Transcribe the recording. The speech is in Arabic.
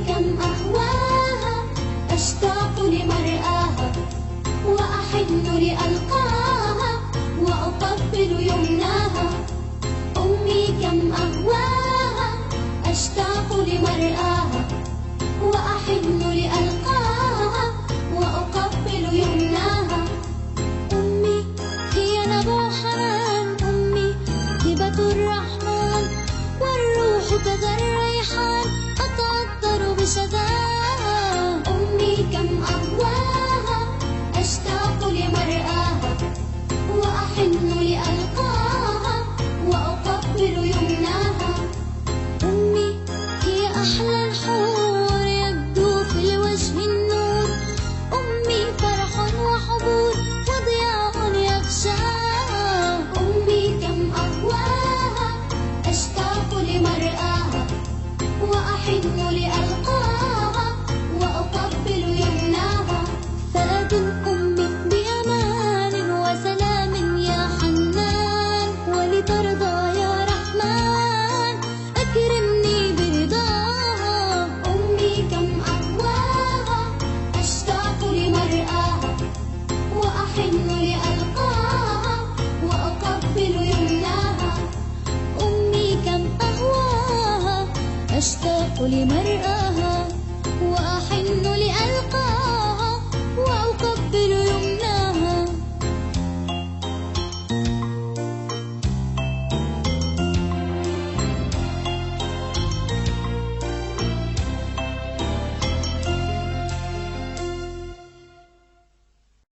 كم أهواها أشتاق لمرآها وأحن لألقاها وأقبل يمناها. أمي كم أهواها أشتاق لمرآها وأحن لألقاها وأقبل يمناها. أمي هي نبع حنان، أمي هبة الرحمن، والروح كذا الريحان أتعطر بشذاها. أمي كم أهواها أشتاق لمرآها وأحن لألقاها وأقبل يمناها. أمي هي أحلى الحور يبدو في الوجه النور، أمي فرح وحبور وضياء يغشاها. أمي كم أهواها أشتاق لمرآها وأحن لألقاها وأقبل يمناها. فأدم أمي بأمان وسلام يا حنان، ولترضى يا رحمن أكرمني برضاها. أمي كم أهواها أشتاق لمرآها وأحن لألقاها وأقبل يمناها. أمي كم أهواها أشتاق لمرآها